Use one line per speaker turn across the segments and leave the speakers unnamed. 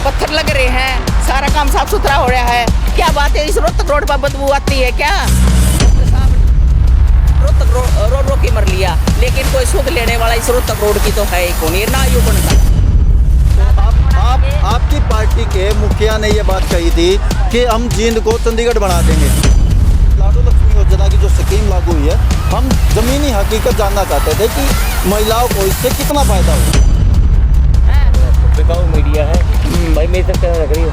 पत्थर लग रहे हैं, सारा काम साफ सुथरा हो रहा है। क्या बात है, इस रोहतक रोड पर बदबू आती है क्या? रोहतक रोड की मर लिया, लेकिन कोई सुध लेने वाला इस रोहतक रोड की तो है ही कौन, ये ना यू बनता।
आपकी पार्टी के मुखिया ने ये बात कही थी कि हम जींद को चंडीगढ़ बना देंगे। लाडो लक्ष्मी योजना की जो स्कीम लागू हुई है, हम ज़मीनी हकीकत जानना चाहते थे कि महिलाओं को इससे कितना फ़ायदा हुआ।
बिकाऊ मीडिया है भाई, मेरी तरफ क्या लग रही हो,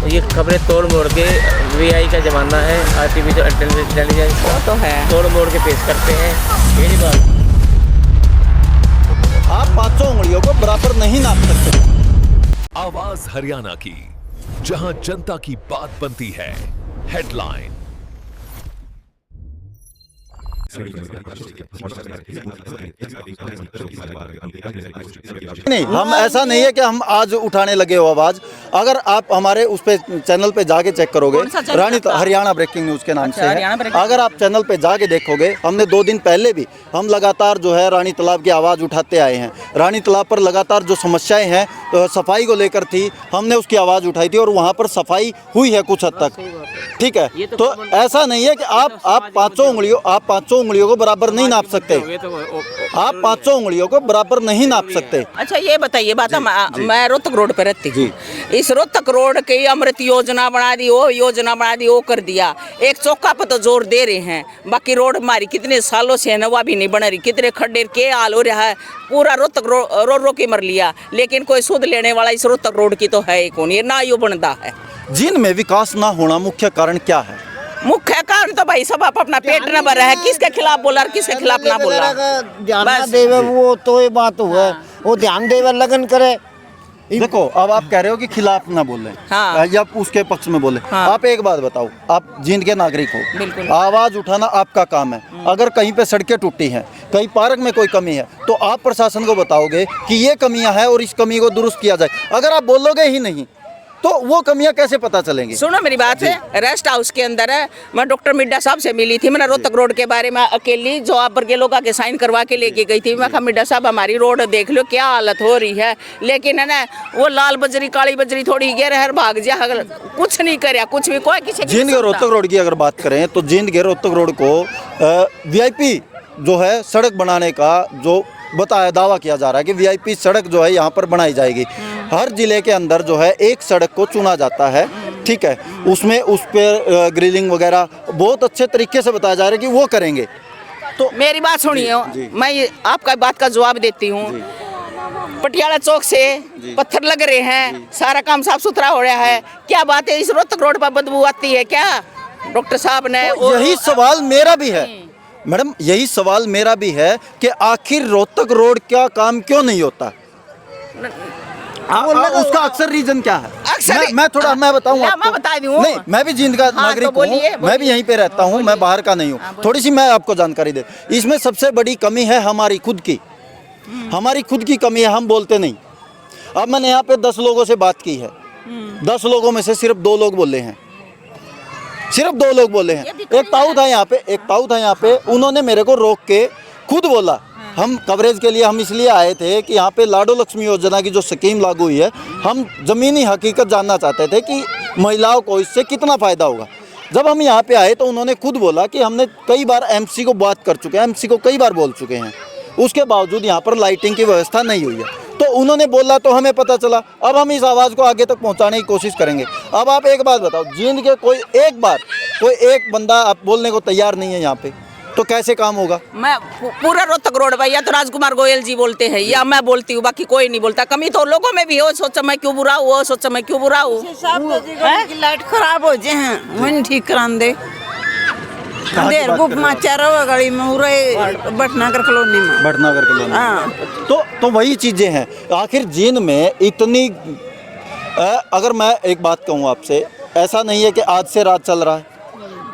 ये खबरें तोड़ मोड़ के VI का ज़माना है, आर्टिफिशियल इंटेलिजेंस
वो तो है,
तोड़ मोड़ के पेश करते हैं। यही बात,
आप पाँचों उंगलियों को बराबर नहीं नाप सकते।
आवाज हरियाणा की, जहां जनता की बात बनती है। हेडलाइन।
नहीं, हम ऐसा नहीं है कि हम आज उठाने लगे हो आवाज। अगर आप हमारे उस पे चैनल पे जाके चेक करोगे, रानी हरियाणा ब्रेकिंग न्यूज के नाम से है। अगर आप चैनल पे जाके देखोगे, हमने 2 दिन पहले भी हम लगातार जो है रानी तालाब की आवाज़ उठाते आए हैं। रानी तालाब पर लगातार जो समस्याएं हैं तो सफाई को लेकर थी, हमने उसकी आवाज़ उठाई थी और वहाँ पर सफाई हुई है कुछ हद तक, ठीक है। तो ऐसा नहीं है कि आप पाँचों उंगलियों को बराबर नहीं नाप सकते। आप पाँचों उंगलियों को बराबर नहीं नाप सकते।
अच्छा ये बताइए बात, मैं रोहतक रोड पे रहती हूँ, इस रोहतक रोड की अमृत योजना बना दी, वो योजना बना दी, वो कर दिया। एक चौका पर तो जोर दे रहे हैं, बाकी रोड हमारी कितने सालों से है ना, वो भी नहीं बन रही। कितने खड्डे के हाल हो रहा है, पूरा रोहतक रो के मर लिया, लेकिन कोई सुध लेने वाला इस रोहतक रोड की तो है ही कौन, ये ना यू बनता है।
जिन में विकास ना होना मुख्य कारण क्या है?
मुख्य कारण तो भाई सब अपना पेट न भर रहा है, किसके खिलाफ बोला और किसके खिलाफ ना बोला।
ध्यान देवे वो तो ये बात हुआ, वो ध्यान देवे लगन करे।
देखो, अब आप कह रहे हो कि खिलाफ ना बोले,
हाँ।
या उसके पक्ष में बोले,
हाँ।
आप एक बात बताओ, आप जींद के नागरिक हो,
बिल्कुल।
आवाज उठाना आपका काम है। अगर कहीं पे सड़कें टूटी हैं, कहीं पार्क में कोई कमी है, तो आप प्रशासन को बताओगे कि ये कमियां हैं और इस कमी को दुरुस्त किया जाए। अगर आप बोलोगे ही नहीं तो वो कमियां कैसे पता चलेंगी?
सुनो मेरी बात है, रेस्ट हाउस के अंदर है, मैं डॉक्टर मिड्डा साहब से मिली थी, मैंने रोहतक रोड के बारे में अकेली जो आप पर के लोग आके साइन करवा के लेके गई थी। मैं कहा मिड्डा साहब हमारी रोड देख लो क्या हालत हो रही है, लेकिन है ना वो लाल बजरी काली बजरी थोड़ी गेर हर भाग जा, कुछ नहीं करे, कुछ भी कोई किसी।
जींद के रोहतक रोड की अगर बात करें तो जींद के रोहतक रोड को VIP जो है सड़क बनाने का जो बताया दावा किया जा रहा है कि VIP सड़क जो है यहाँ पर बनाई जाएगी। हर जिले के अंदर जो है एक सड़क को चुना जाता है, ठीक है, उसमें उस पर ग्रिलिंग वगैरह बहुत अच्छे तरीके से बताया जा रहा है कि वो करेंगे।
तो मेरी बात सुनिए, मैं आपका बात का जवाब देती हूँ। पटियाला चौक से पत्थर लग रहे हैं, सारा काम साफ सुथरा हो रहा है। क्या बात है, इस रोहतक रोड पर बदबू आती है क्या? डॉक्टर साहब ने
यही सवाल मेरा भी है मैडम, यही सवाल मेरा भी है कि आखिर रोहतक रोड का काम क्यों नहीं होता? उसका अक्सर रीजन क्या है? मैं बताऊं आपको।
मैं बता दूं।
नहीं, मैं भी जींद का नागरिक हूँ, मैं भी यहीं पे रहता हूँ, मैं बाहर का नहीं हूँ। थोड़ी सी मैं आपको जानकारी दे, इसमें सबसे बड़ी कमी है हमारी खुद की, हमारी खुद की कमी है, हम बोलते नहीं। अब मैंने यहाँ पे 10 लोगों से बात की है, 10 लोगों में से सिर्फ 2 लोग बोले हैं, सिर्फ 2 लोग बोले हैं। एक ताऊ था यहाँ पे, उन्होंने मेरे को रोक के खुद बोला, हम कवरेज के लिए हम इसलिए आए थे कि यहाँ पे लाडो लक्ष्मी योजना की जो स्कीम लागू हुई है, हम ज़मीनी हकीकत जानना चाहते थे कि महिलाओं को इससे कितना फ़ायदा होगा। जब हम यहाँ पे आए तो उन्होंने खुद बोला कि हमने कई बार MC को बात कर चुके हैं, MC को कई बार बोल चुके हैं, उसके बावजूद यहाँ पर लाइटिंग की व्यवस्था नहीं हुई है। तो उन्होंने बोला तो हमें पता चला, अब हम इस आवाज़ को आगे तक पहुँचाने की कोशिश करेंगे। अब आप एक बात बताओ, जींद के कोई एक बंदा आप बोलने को तैयार नहीं है यहाँ पे, तो कैसे काम होगा? मैं
पूरा रोहतक रोड भाई, या तो राजकुमार गोयल जी बोलते हैं या मैं बोलती हूँ, बाकी कोई नहीं बोलता। कमी तो लोगों में भी हो, सोचा मैं क्यों बुरा हूँ, सोचा मैं क्यों बुरा हूँ।
लाइट खराब हो जाए वही ठीक करा दे, देर गुप माचारा गाड़ी में उरे भटनागर कॉलोनी में।
हाँ, तो वही चीजें हैं। आखिर जींद में इतनी अगर मैं एक बात कहूँ आपसे, ऐसा नहीं है कि आज से राज चल रहा है,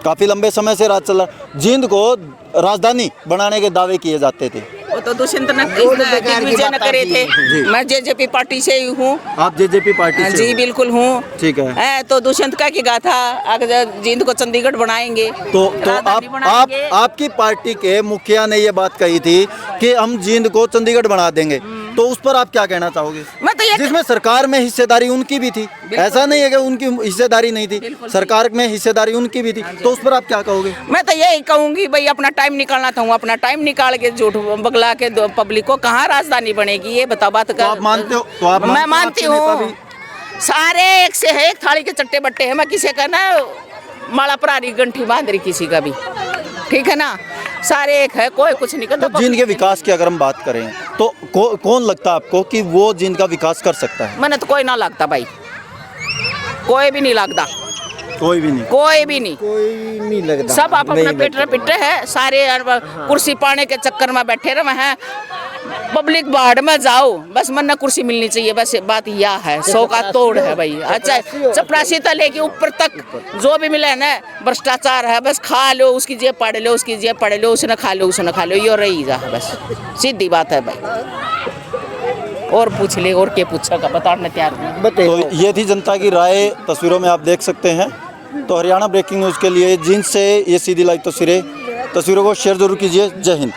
काफी लंबे समय से राज चल रहा है। जींद को राजधानी बनाने के दावे किए जाते थे,
वो तो दुष्यंत दिग्विजय न करे थे। मैं JJP पार्टी से ही हूँ।
आप JJP पार्टी से?
जी बिल्कुल हूँ।
ठीक है।
तो दुष्यंत का की गाथा, अगर जींद को चंडीगढ़ बनाएंगे
तो आपकी पार्टी के मुखिया ने ये बात कही थी कि हम जींद को चंडीगढ़ बना देंगे। तो उस पर आप क्या कहना चाहोगे?
मैं तो ये
जिसमें सरकार में हिस्सेदारी उनकी भी थी, ऐसा नहीं है कि उनकी हिस्सेदारी नहीं थी, सरकार में हिस्सेदारी उनकी भी थी, तो उस पर आप क्या कहोगे?
मैं तो यही कहूंगी भाई अपना टाइम निकालना था, अपना टाइम निकाल के झूठ बगला के पब्लिक को कहाँ राजधानी बनेगी, ये बताओ बात कर।
आप मानते हो? तो आप
मैं मानती हूँ सारे एक से है, एक थाली के चट्टे बट्टे हैं। मैं किसी का ना माला परारी गंठी बांध रही किसी का भी, ठीक है ना, सारे एक है, कोई कुछ नहीं करता।
तो जिनके विकास की अगर हम बात करें तो कौन लगता है आपको कि वो जिनका विकास कर सकता है?
मैंने तो कोई ना लगता भाई, कोई भी नहीं लगता,
कोई भी नहीं,
कोई भी नहीं,
कोई नहीं लगता।
सब आप अपना पेट पिटे है, सारे कुर्सी पाने के चक्कर में बैठे रहे हैं। पब्लिक बाढ़ में जाओ, बस मन कुर्सी मिलनी चाहिए, बस बात यह है। 100 का तोड़ है भाई। अच्छा, चपरासी तो लेके ऊपर तक जो भी मिले ना भ्रष्टाचार है, बस खा लो, उसकी जेब पढ़ लो, उसकी जेब पढ़ लो, उसने खा लो, उसने खा लो, ये रही जा, बस सीधी बात है भाई। और पूछ ले, और क्या पूछा का बताने तैयार हूं।
तो ये थी जनता की राय, तस्वीरों में आप देख सकते हैं। तो हरियाणा ब्रेकिंग न्यूज़ के लिए जींद से ये सीधी लाइव तस्वीरों को शेयर जरूर कीजिए। जय हिंद।